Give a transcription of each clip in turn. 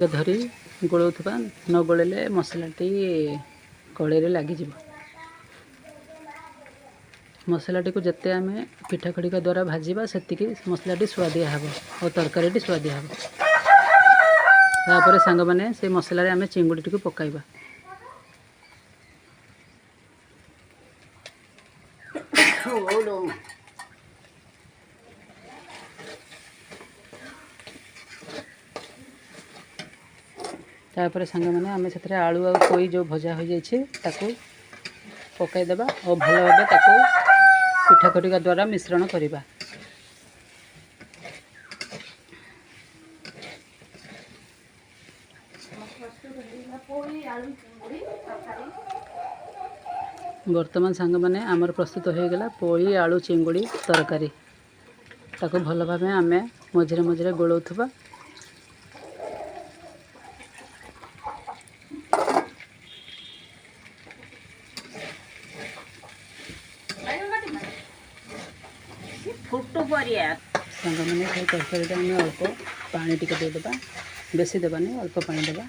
ଧରି ଗୋଳଉଥିବା ନ ଗୋଳେଇଲେ ମସଲାଟି କଡ଼େଇରେ ଲାଗିଯିବ। ମସଲାଟିକୁ ଯେତେ ଆମେ ପିଠା ଖଡ଼ିକା ଦ୍ୱାରା ଭାଜିବା ସେତିକି ମସଲାଟି ସୁଆଦିଆ ହେବ ଓ ତରକାରୀଟି ସୁଆଦିଆ ହେବ। ତାପରେ ସାଙ୍ଗମାନେ ସେ ମସଲାରେ ଆମେ ଚିଙ୍ଗୁଡ଼ିଟିକୁ ପକାଇବା। तापर सांगने आम से आलू आ पोई जो भजा हो जाए ताकू पकईदेवा और भल भाव ताकू पिठा खटिका द्वारा मिश्रण करवा। वर्तमान सांग मैंने आमर प्रस्तुत हो गला पोई आलू चिंगुड़ी तरकारी। ताकू भल भाव आम मझे मझे गोलौथबा। सांग मैंने से तरकारी आम अल्प पानी टिके देदेबा, बेसी देवानी अल्प पानी देवा।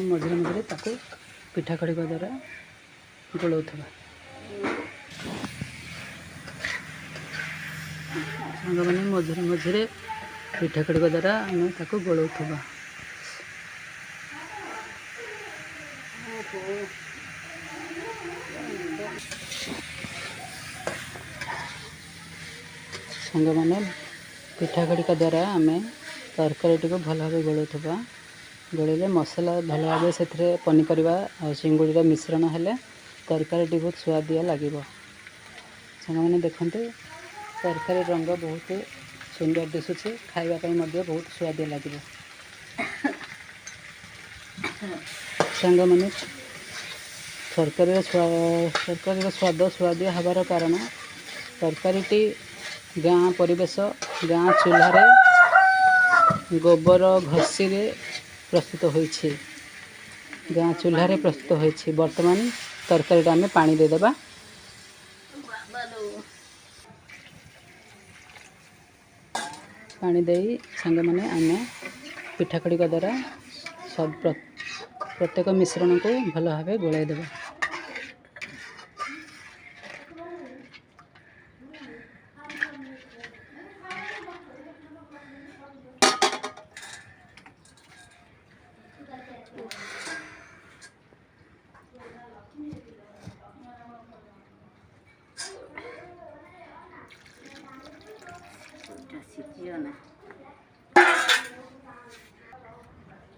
मझे मझे ताकू पिठा खड़िका द्वारा गोलौथबा। सांग मैंने मझे मझे पिठा खड़िका द्वारा आम ताकू गोलौथबा। सांग मैंने पिठा खड़िका द्वारा आम तरकारी टी भल भाव गोलौथबा। गोलैले मसला भल भाव से पनीपरिया और चिंगुड़ीर मिश्रण हेले तरकारी बहुत स्वादिया लगे। सांग मैंने देखते तरकारी रंग बहुत सुंदर दिशुचे, खावाई बहुत स्वादिया लगे। सांग मैंने तरकारी स्वाद स्वादिया हबार कारण तरकारी गाँ परिवेश गाँ चूल्हार गोबर घसी प्रस्तुत होइछि। गाँ चूल्हार प्रस्तुत होइछि। वर्तमान तरकारी आम पानी देदेबा। पानी दे सांग मैंने आम पिठा खड़िका द्वारा सब प्रत्येक मिश्रण को भल भाव गोलाई देबा।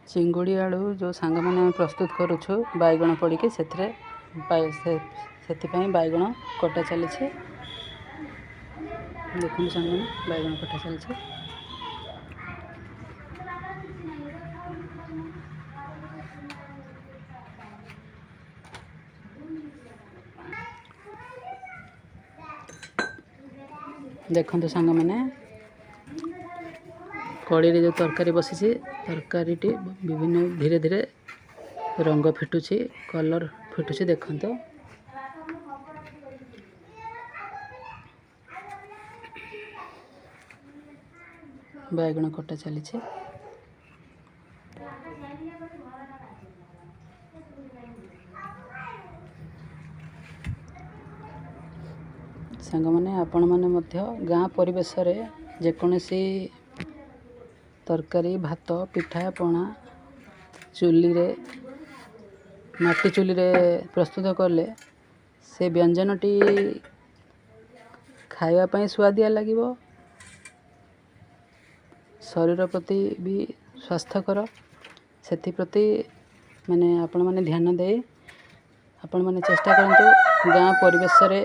चिंगुड़ी आलू जो सांग मैंने प्रस्तुत करुछु बैगण पड़ी से बैगण कटा चली। देखो सांग मैंने बैगण कटा चली। देखो सांग मैंने कड़ी जो तरकारी बसी तरकारी विभिन्न धीरे धीरे रंग फिटुची, कलर फिटुची। देखो बैगण कटा चली। सांग मैंने आपण मैंने गाँ परिवेश जेकोसी तरकारी भात पिठा पणा चुली रे माटी चुली रे प्रस्तुत कले से व्यंजनटी खावाई स्वादिया लगे, शरीर प्रति भी स्वास्थ्यकर। से माने आपण मैंने ध्यान दे आपण मैंने चेष्टा करंतु गाँ परिवेश रे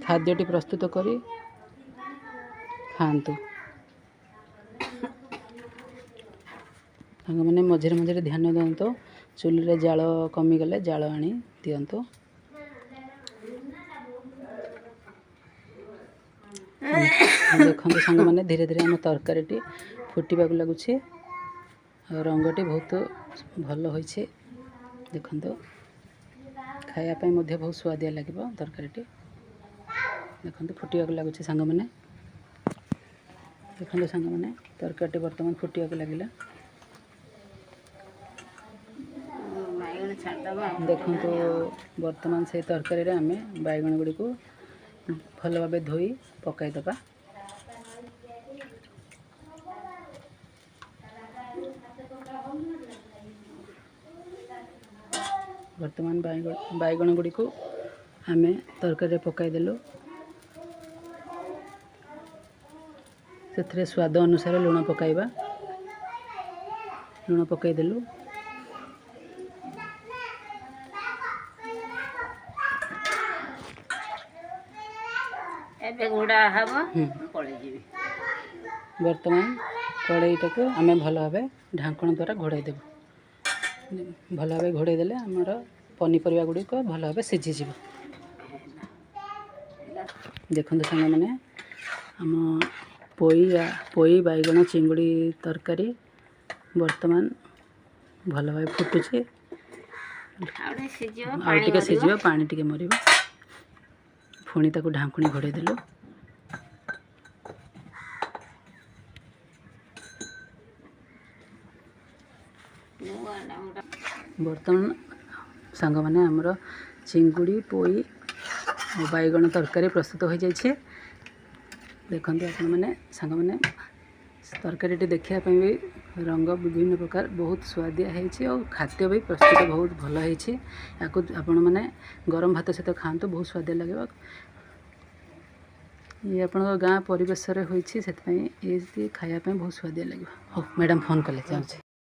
खाद्यटी प्रस्तुत करी खातु। मैंने मझे मझे ध्यान दिंतु, चुली रे जाल कमीगले जाल आनी दिंतु। देखो सांग मैंने धीरे धीरे आम तरकारी फुटवा लगुच, रंगटी बहुत भल हो। देखो खायापी बहुत स्वादिया लगे तरकारी। देखो फुटवा लगुच सांग मैंने। देखो सांग मैंने तरकारी बर्तमान फुटिया लगे देखु बर्तमान से तरकारी आम बैगण गुड़ी को भल भाव धोई पकईदबा बर्तमान बैगण गुड़ी को आम तरकारी पकईदेलु से स्वाद अनुसार लुण पकाइबा लुण पकईदेलु बर्तमान कड़ईटा को आम भल भाव ढांकण द्वारा घोड़ाई देबु भल भाव घोड़ाई देले आमर पनीपरिया गुड़िक भल भाव सीझीज देखते सांग मैंने आम पोई बैगण चिंगुड़ी तरकारी बर्तमान भल भाव फुटुची आउ सीझ पानी टिके मर पुणी ताको ढांकुणी घोड़ाई देलु बर्तमान सांग मैंने आमर चिंगुड़ी पोई और बैगण तरकारी प्रस्तुत हो जाइए देखते आप मैंने सांग मैंने तरकारी देखापी भी रंग विभिन्न प्रकार बहुत स्वादिया है और खाद्य भी प्रस्तुत बहुत भल है आपण मैंने गरम भात सहित खातु बहुत स्वादिया लगे ये आप गाँ परिवेश होती खायापी बहुत स्वादिया लगे। हो मैडम फोन कले जाऊँ।